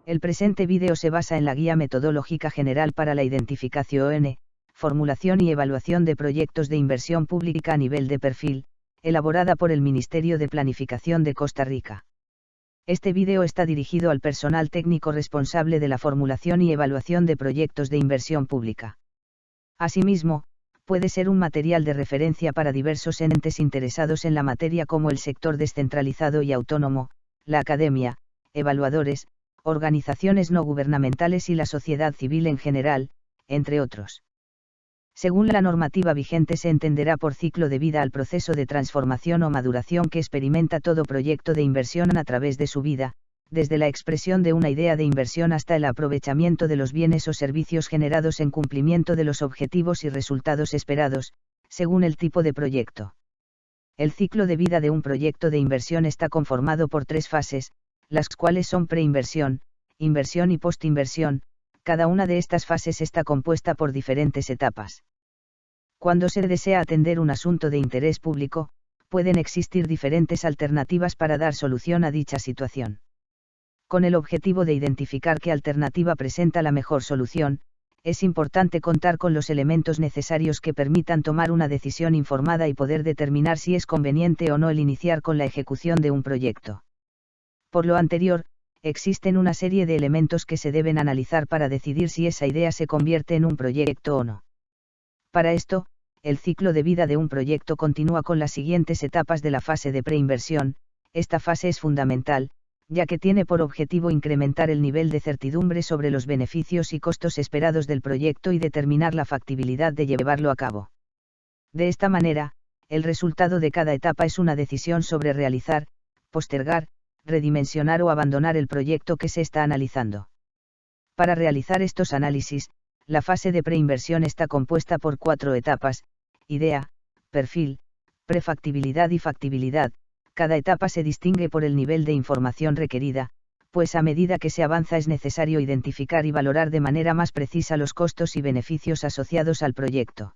El presente vídeo se basa en la Guía Metodológica General para la Identificación, Formulación y Evaluación de Proyectos de Inversión Pública a nivel de perfil, elaborada por el Ministerio de Planificación de Costa Rica. Este vídeo está dirigido al personal técnico responsable de la formulación y evaluación de proyectos de inversión pública. Asimismo, puede ser un material de referencia para diversos entes interesados en la materia como el sector descentralizado y autónomo, la academia, evaluadores, organizaciones no gubernamentales y la sociedad civil en general, entre otros. Según la normativa vigente se entenderá por ciclo de vida al proceso de transformación o maduración que experimenta todo proyecto de inversión a través de su vida, desde la expresión de una idea de inversión hasta el aprovechamiento de los bienes o servicios generados en cumplimiento de los objetivos y resultados esperados, según el tipo de proyecto. El ciclo de vida de un proyecto de inversión está conformado por 3 fases, las cuales son preinversión, inversión y postinversión. Cada una de estas fases está compuesta por diferentes etapas. Cuando se desea atender un asunto de interés público, pueden existir diferentes alternativas para dar solución a dicha situación. Con el objetivo de identificar qué alternativa presenta la mejor solución, es importante contar con los elementos necesarios que permitan tomar una decisión informada y poder determinar si es conveniente o no el iniciar con la ejecución de un proyecto. Por lo anterior, existen una serie de elementos que se deben analizar para decidir si esa idea se convierte en un proyecto o no. Para esto, el ciclo de vida de un proyecto continúa con las siguientes etapas de la fase de preinversión. Esta fase es fundamental, ya que tiene por objetivo incrementar el nivel de certidumbre sobre los beneficios y costos esperados del proyecto y determinar la factibilidad de llevarlo a cabo. De esta manera, el resultado de cada etapa es una decisión sobre realizar, postergar, redimensionar o abandonar el proyecto que se está analizando. Para realizar estos análisis, la fase de preinversión está compuesta por 4 etapas: idea, perfil, prefactibilidad y factibilidad. Cada etapa se distingue por el nivel de información requerida, pues a medida que se avanza es necesario identificar y valorar de manera más precisa los costos y beneficios asociados al proyecto.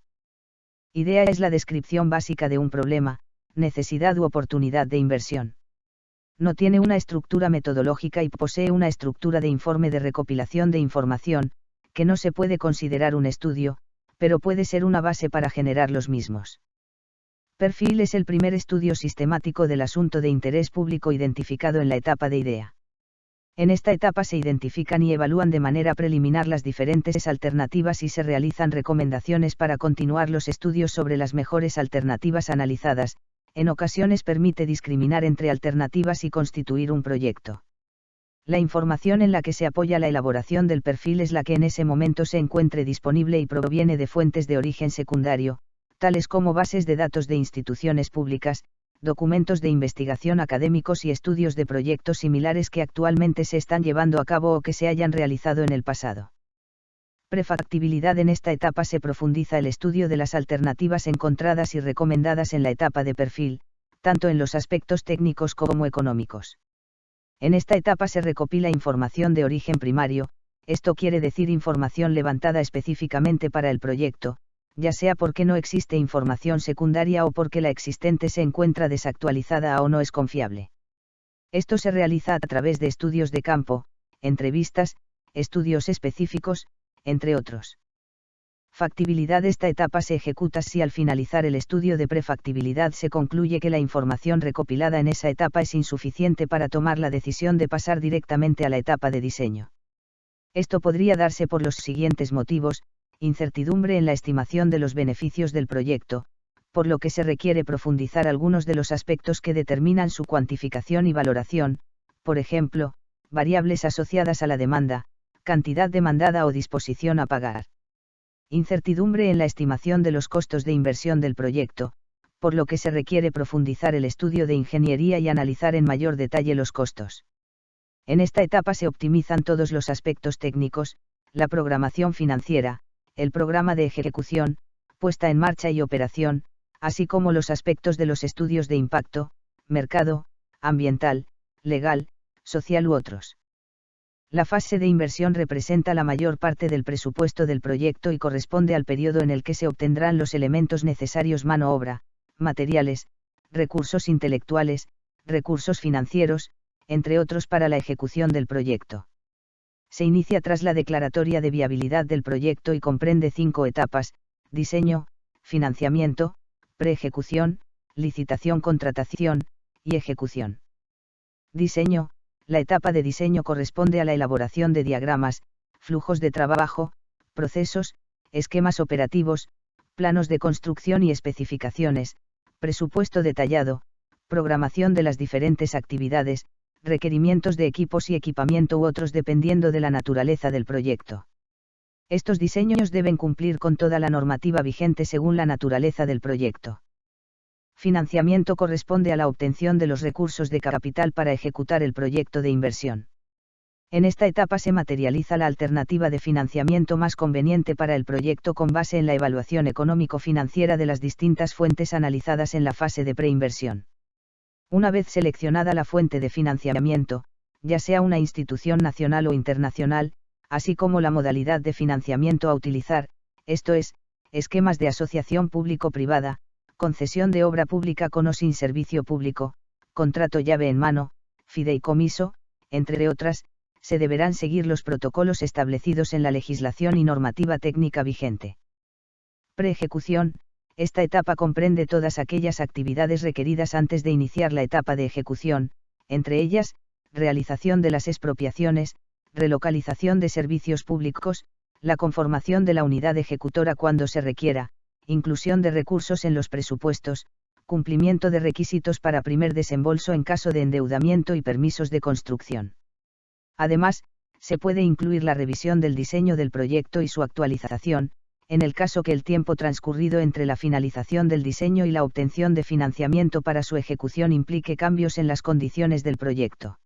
Idea es la descripción básica de un problema, necesidad u oportunidad de inversión. No tiene una estructura metodológica y posee una estructura de informe de recopilación de información, que no se puede considerar un estudio, pero puede ser una base para generar los mismos. Perfil es el primer estudio sistemático del asunto de interés público identificado en la etapa de idea. En esta etapa se identifican y evalúan de manera preliminar las diferentes alternativas y se realizan recomendaciones para continuar los estudios sobre las mejores alternativas analizadas. En ocasiones permite discriminar entre alternativas y constituir un proyecto. La información en la que se apoya la elaboración del perfil es la que en ese momento se encuentre disponible y proviene de fuentes de origen secundario, tales como bases de datos de instituciones públicas, documentos de investigación académicos y estudios de proyectos similares que actualmente se están llevando a cabo o que se hayan realizado en el pasado. Prefactibilidad. En esta etapa se profundiza el estudio de las alternativas encontradas y recomendadas en la etapa de perfil, tanto en los aspectos técnicos como económicos. En esta etapa se recopila información de origen primario, esto quiere decir información levantada específicamente para el proyecto, ya sea porque no existe información secundaria o porque la existente se encuentra desactualizada o no es confiable. Esto se realiza a través de estudios de campo, entrevistas, estudios específicos, entre otros. Factibilidad. Esta etapa se ejecuta si al finalizar el estudio de prefactibilidad se concluye que la información recopilada en esa etapa es insuficiente para tomar la decisión de pasar directamente a la etapa de diseño. Esto podría darse por los siguientes motivos: incertidumbre en la estimación de los beneficios del proyecto, por lo que se requiere profundizar algunos de los aspectos que determinan su cuantificación y valoración, por ejemplo, variables asociadas a la demanda, cantidad demandada o disposición a pagar. Incertidumbre en la estimación de los costos de inversión del proyecto, por lo que se requiere profundizar el estudio de ingeniería y analizar en mayor detalle los costos. En esta etapa se optimizan todos los aspectos técnicos, la programación financiera, el programa de ejecución, puesta en marcha y operación, así como los aspectos de los estudios de impacto, mercado, ambiental, legal, social u otros. La fase de inversión representa la mayor parte del presupuesto del proyecto y corresponde al periodo en el que se obtendrán los elementos necesarios: mano obra, materiales, recursos intelectuales, recursos financieros, entre otros para la ejecución del proyecto. Se inicia tras la declaratoria de viabilidad del proyecto y comprende 5 etapas: diseño, financiamiento, pre-ejecución, licitación-contratación, y ejecución. Diseño. La etapa de diseño corresponde a la elaboración de diagramas, flujos de trabajo, procesos, esquemas operativos, planos de construcción y especificaciones, presupuesto detallado, programación de las diferentes actividades, requerimientos de equipos y equipamiento u otros dependiendo de la naturaleza del proyecto. Estos diseños deben cumplir con toda la normativa vigente según la naturaleza del proyecto. Financiamiento corresponde a la obtención de los recursos de capital para ejecutar el proyecto de inversión. En esta etapa se materializa la alternativa de financiamiento más conveniente para el proyecto con base en la evaluación económico-financiera de las distintas fuentes analizadas en la fase de preinversión. Una vez seleccionada la fuente de financiamiento, ya sea una institución nacional o internacional, así como la modalidad de financiamiento a utilizar, esto es, esquemas de asociación público-privada, concesión de obra pública con o sin servicio público, contrato llave en mano, fideicomiso, entre otras, se deberán seguir los protocolos establecidos en la legislación y normativa técnica vigente. Preejecución. Esta etapa comprende todas aquellas actividades requeridas antes de iniciar la etapa de ejecución, entre ellas, realización de las expropiaciones, relocalización de servicios públicos, la conformación de la unidad ejecutora cuando se requiera, inclusión de recursos en los presupuestos, cumplimiento de requisitos para primer desembolso en caso de endeudamiento y permisos de construcción. Además, se puede incluir la revisión del diseño del proyecto y su actualización, en el caso que el tiempo transcurrido entre la finalización del diseño y la obtención de financiamiento para su ejecución implique cambios en las condiciones del proyecto.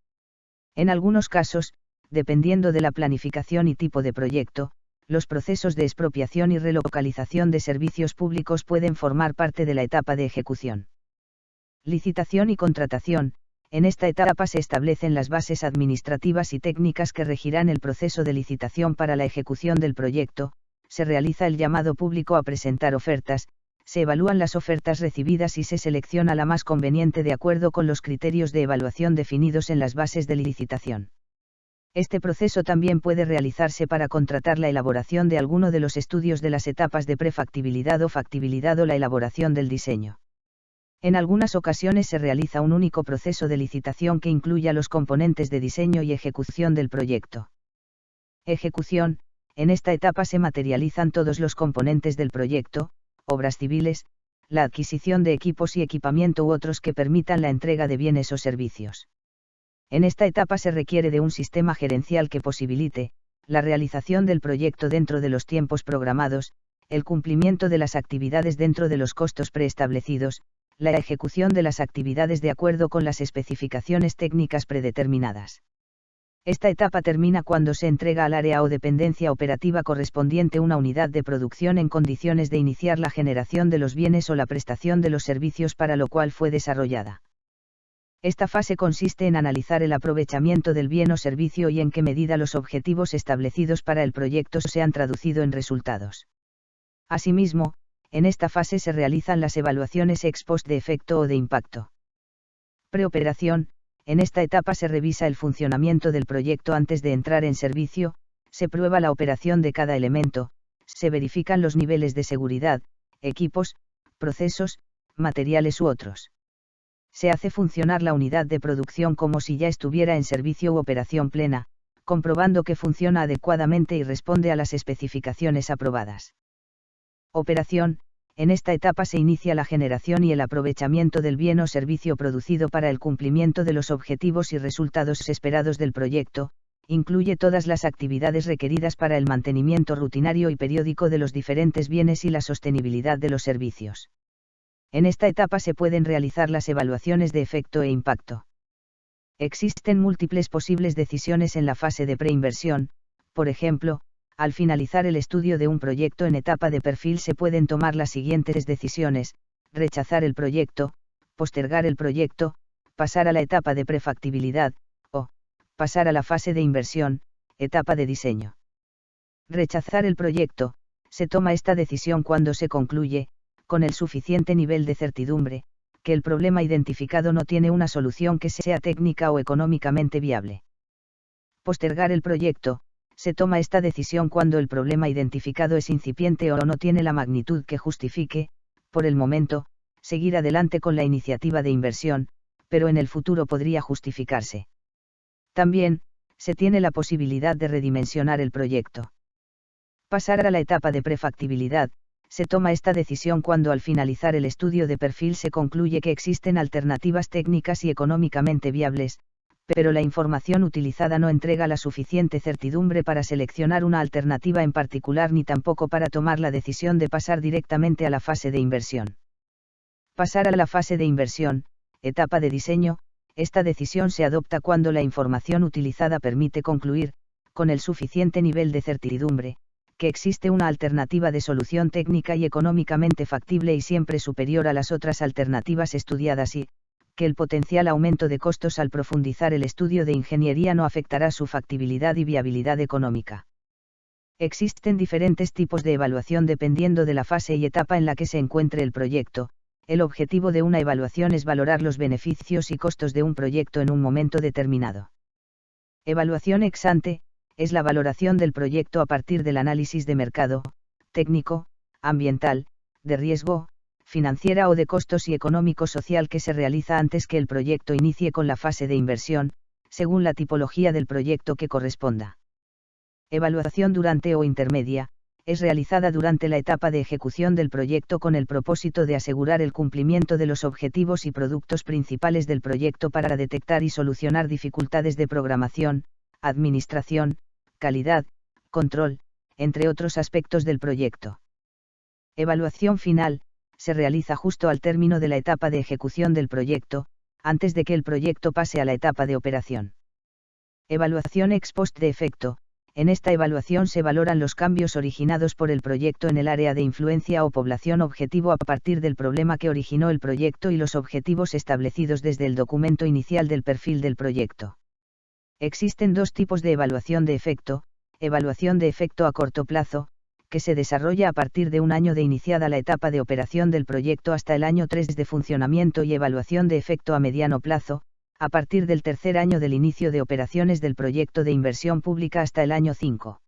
En algunos casos, dependiendo de la planificación y tipo de proyecto, los procesos de expropiación y relocalización de servicios públicos pueden formar parte de la etapa de ejecución. Licitación y contratación. En esta etapa se establecen las bases administrativas y técnicas que regirán el proceso de licitación para la ejecución del proyecto, se realiza el llamado público a presentar ofertas, se evalúan las ofertas recibidas y se selecciona la más conveniente de acuerdo con los criterios de evaluación definidos en las bases de licitación. Este proceso también puede realizarse para contratar la elaboración de alguno de los estudios de las etapas de prefactibilidad o factibilidad o la elaboración del diseño. En algunas ocasiones se realiza un único proceso de licitación que incluya los componentes de diseño y ejecución del proyecto. Ejecución. En esta etapa se materializan todos los componentes del proyecto, obras civiles, la adquisición de equipos y equipamiento u otros que permitan la entrega de bienes o servicios. En esta etapa se requiere de un sistema gerencial que posibilite la realización del proyecto dentro de los tiempos programados, el cumplimiento de las actividades dentro de los costos preestablecidos, la ejecución de las actividades de acuerdo con las especificaciones técnicas predeterminadas. Esta etapa termina cuando se entrega al área o dependencia operativa correspondiente una unidad de producción en condiciones de iniciar la generación de los bienes o la prestación de los servicios para lo cual fue desarrollada. Esta fase consiste en analizar el aprovechamiento del bien o servicio y en qué medida los objetivos establecidos para el proyecto se han traducido en resultados. Asimismo, en esta fase se realizan las evaluaciones ex post de efecto o de impacto. Preoperación. En esta etapa se revisa el funcionamiento del proyecto antes de entrar en servicio, se prueba la operación de cada elemento, se verifican los niveles de seguridad, equipos, procesos, materiales u otros. Se hace funcionar la unidad de producción como si ya estuviera en servicio u operación plena, comprobando que funciona adecuadamente y responde a las especificaciones aprobadas. Operación. En esta etapa se inicia la generación y el aprovechamiento del bien o servicio producido para el cumplimiento de los objetivos y resultados esperados del proyecto, incluye todas las actividades requeridas para el mantenimiento rutinario y periódico de los diferentes bienes y la sostenibilidad de los servicios. En esta etapa se pueden realizar las evaluaciones de efecto e impacto. Existen múltiples posibles decisiones en la fase de preinversión, por ejemplo, al finalizar el estudio de un proyecto en etapa de perfil se pueden tomar las siguientes decisiones: rechazar el proyecto, postergar el proyecto, pasar a la etapa de prefactibilidad, o pasar a la fase de inversión, etapa de diseño. Rechazar el proyecto. Se toma esta decisión cuando se concluye, con el suficiente nivel de certidumbre, que el problema identificado no tiene una solución que sea técnica o económicamente viable. Postergar el proyecto. Se toma esta decisión cuando el problema identificado es incipiente o no tiene la magnitud que justifique, por el momento, seguir adelante con la iniciativa de inversión, pero en el futuro podría justificarse. También, se tiene la posibilidad de redimensionar el proyecto. Pasar a la etapa de prefactibilidad. Se toma esta decisión cuando al finalizar el estudio de perfil se concluye que existen alternativas técnicas y económicamente viables, pero la información utilizada no entrega la suficiente certidumbre para seleccionar una alternativa en particular ni tampoco para tomar la decisión de pasar directamente a la fase de inversión. Pasar a la fase de inversión, etapa de diseño. Esta decisión se adopta cuando la información utilizada permite concluir, con el suficiente nivel de certidumbre, que existe una alternativa de solución técnica y económicamente factible y siempre superior a las otras alternativas estudiadas y, que el potencial aumento de costos al profundizar el estudio de ingeniería no afectará su factibilidad y viabilidad económica. Existen diferentes tipos de evaluación dependiendo de la fase y etapa en la que se encuentre el proyecto. El objetivo de una evaluación es valorar los beneficios y costos de un proyecto en un momento determinado. Evaluación ex ante, es la valoración del proyecto a partir del análisis de mercado, técnico, ambiental, de riesgo, financiera o de costos y económico-social que se realiza antes que el proyecto inicie con la fase de inversión, según la tipología del proyecto que corresponda. Evaluación durante o intermedia, es realizada durante la etapa de ejecución del proyecto con el propósito de asegurar el cumplimiento de los objetivos y productos principales del proyecto para detectar y solucionar dificultades de programación, administración, calidad, control, entre otros aspectos del proyecto. Evaluación final, se realiza justo al término de la etapa de ejecución del proyecto, antes de que el proyecto pase a la etapa de operación. Evaluación ex post de efecto. En esta evaluación se valoran los cambios originados por el proyecto en el área de influencia o población objetivo a partir del problema que originó el proyecto y los objetivos establecidos desde el documento inicial del perfil del proyecto. Existen dos tipos de evaluación de efecto: evaluación de efecto a corto plazo, que se desarrolla a partir de un año de iniciada la etapa de operación del proyecto hasta el año 3 de funcionamiento, y evaluación de efecto a mediano plazo, a partir del tercer año del inicio de operaciones del proyecto de inversión pública hasta el año 5.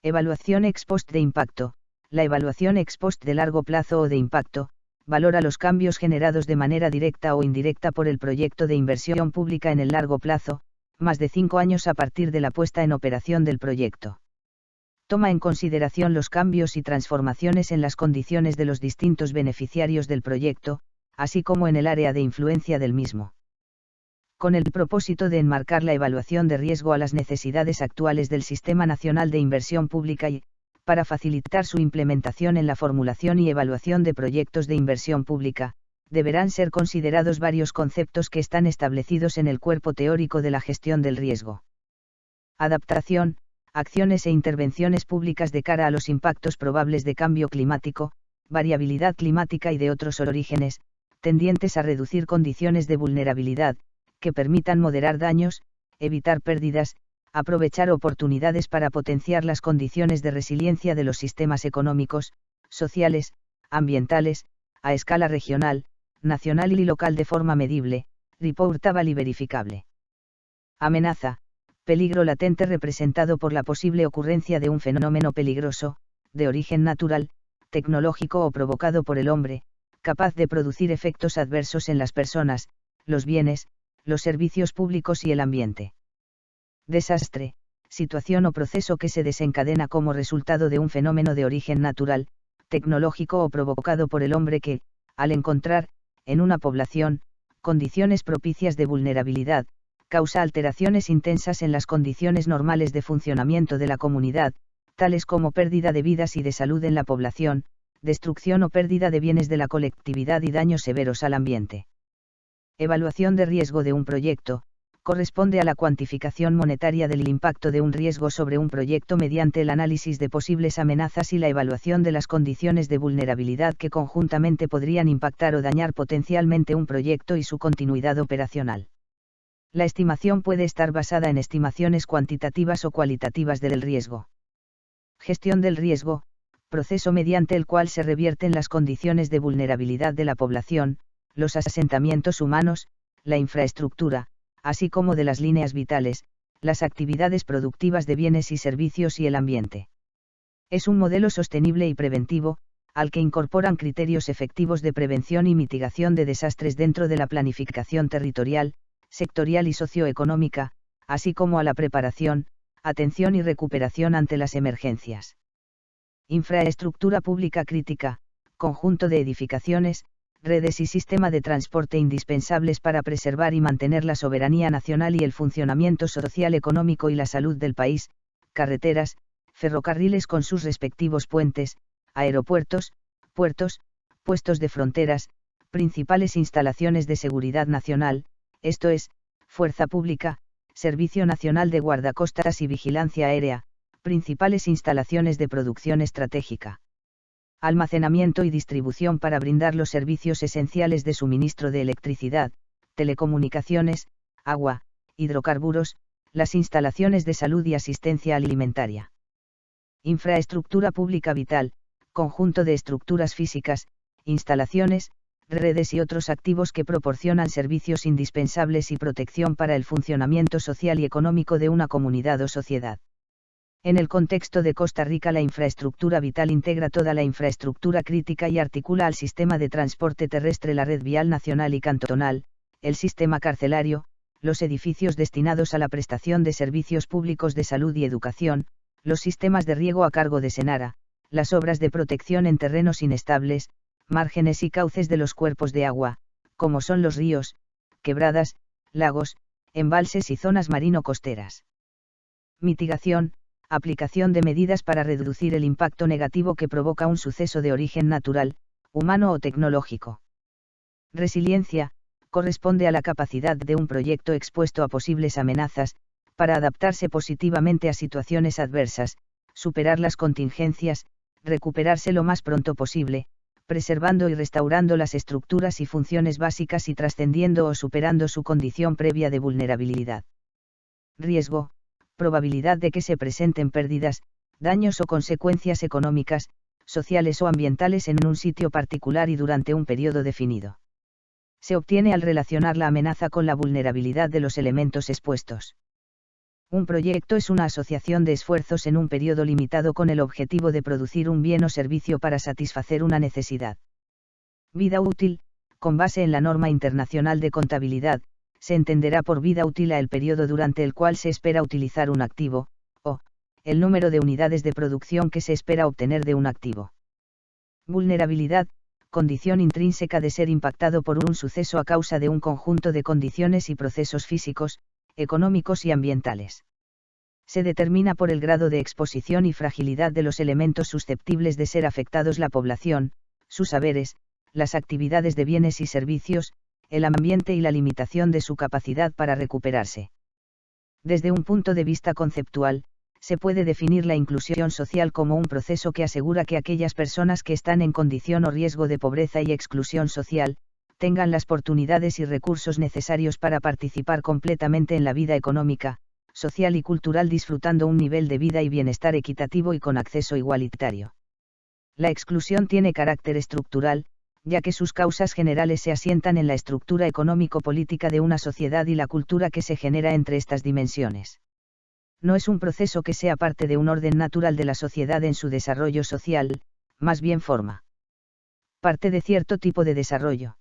Evaluación ex post de impacto. La evaluación ex post de largo plazo o de impacto, valora los cambios generados de manera directa o indirecta por el proyecto de inversión pública en el largo plazo, más de 5 años a partir de la puesta en operación del proyecto. Toma en consideración los cambios y transformaciones en las condiciones de los distintos beneficiarios del proyecto, así como en el área de influencia del mismo. Con el propósito de enmarcar la evaluación de riesgo a las necesidades actuales del Sistema Nacional de Inversión Pública y, para facilitar su implementación en la formulación y evaluación de proyectos de inversión pública, deberán ser considerados varios conceptos que están establecidos en el cuerpo teórico de la gestión del riesgo. Adaptación, acciones e intervenciones públicas de cara a los impactos probables de cambio climático, variabilidad climática y de otros orígenes, tendientes a reducir condiciones de vulnerabilidad, que permitan moderar daños, evitar pérdidas, aprovechar oportunidades para potenciar las condiciones de resiliencia de los sistemas económicos, sociales, ambientales, a escala regional, nacional y local de forma medible, reportable y verificable. Amenaza, peligro latente representado por la posible ocurrencia de un fenómeno peligroso, de origen natural, tecnológico o provocado por el hombre, capaz de producir efectos adversos en las personas, los bienes, los servicios públicos y el ambiente. Desastre, situación o proceso que se desencadena como resultado de un fenómeno de origen natural, tecnológico o provocado por el hombre que, al encontrar, en una población, condiciones propicias de vulnerabilidad, causa alteraciones intensas en las condiciones normales de funcionamiento de la comunidad, tales como pérdida de vidas y de salud en la población, destrucción o pérdida de bienes de la colectividad y daños severos al ambiente. Evaluación de riesgo de un proyecto, corresponde a la cuantificación monetaria del impacto de un riesgo sobre un proyecto mediante el análisis de posibles amenazas y la evaluación de las condiciones de vulnerabilidad que conjuntamente podrían impactar o dañar potencialmente un proyecto y su continuidad operacional. La estimación puede estar basada en estimaciones cuantitativas o cualitativas del riesgo. Gestión del riesgo, proceso mediante el cual se revierten las condiciones de vulnerabilidad de la población, los asentamientos humanos, la infraestructura, así como de las líneas vitales, las actividades productivas de bienes y servicios y el ambiente. Es un modelo sostenible y preventivo, al que incorporan criterios efectivos de prevención y mitigación de desastres dentro de la planificación territorial, sectorial y socioeconómica, así como a la preparación, atención y recuperación ante las emergencias. Infraestructura pública crítica, conjunto de edificaciones, redes y sistema de transporte indispensables para preservar y mantener la soberanía nacional y el funcionamiento social, económico y la salud del país, carreteras, ferrocarriles con sus respectivos puentes, aeropuertos, puertos, puestos de fronteras, principales instalaciones de seguridad nacional, esto es, fuerza pública, Servicio Nacional de Guardacostas y Vigilancia Aérea, principales instalaciones de producción estratégica. Almacenamiento y distribución para brindar los servicios esenciales de suministro de electricidad, telecomunicaciones, agua, hidrocarburos, las instalaciones de salud y asistencia alimentaria. Infraestructura pública vital, conjunto de estructuras físicas, instalaciones, redes y otros activos que proporcionan servicios indispensables y protección para el funcionamiento social y económico de una comunidad o sociedad. En el contexto de Costa Rica, la infraestructura vital integra toda la infraestructura crítica y articula al sistema de transporte terrestre, la red vial nacional y cantonal, el sistema carcelario, los edificios destinados a la prestación de servicios públicos de salud y educación, los sistemas de riego a cargo de Senara, las obras de protección en terrenos inestables, márgenes y cauces de los cuerpos de agua, como son los ríos, quebradas, lagos, embalses y zonas marino-costeras. Mitigación, aplicación de medidas para reducir el impacto negativo que provoca un suceso de origen natural, humano o tecnológico. Resiliencia, corresponde a la capacidad de un proyecto expuesto a posibles amenazas, para adaptarse positivamente a situaciones adversas, superar las contingencias, recuperarse lo más pronto posible, preservando y restaurando las estructuras y funciones básicas y trascendiendo o superando su condición previa de vulnerabilidad. Riesgo, probabilidad de que se presenten pérdidas, daños o consecuencias económicas, sociales o ambientales en un sitio particular y durante un periodo definido. Se obtiene al relacionar la amenaza con la vulnerabilidad de los elementos expuestos. Un proyecto es una asociación de esfuerzos en un periodo limitado con el objetivo de producir un bien o servicio para satisfacer una necesidad. Vida útil, con base en la norma internacional de contabilidad, se entenderá por vida útil a el periodo durante el cual se espera utilizar un activo, o el número de unidades de producción que se espera obtener de un activo. Vulnerabilidad, condición intrínseca de ser impactado por un suceso a causa de un conjunto de condiciones y procesos físicos, económicos y ambientales. Se determina por el grado de exposición y fragilidad de los elementos susceptibles de ser afectados: la población, sus saberes, las actividades de bienes y servicios, el ambiente y la limitación de su capacidad para recuperarse. Desde un punto de vista conceptual, se puede definir la inclusión social como un proceso que asegura que aquellas personas que están en condición o riesgo de pobreza y exclusión social, tengan las oportunidades y recursos necesarios para participar completamente en la vida económica, social y cultural, disfrutando un nivel de vida y bienestar equitativo y con acceso igualitario. La exclusión tiene carácter estructural, ya que sus causas generales se asientan en la estructura económico-política de una sociedad y la cultura que se genera entre estas dimensiones. No es un proceso que sea parte de un orden natural de la sociedad en su desarrollo social, más bien forma parte de cierto tipo de desarrollo.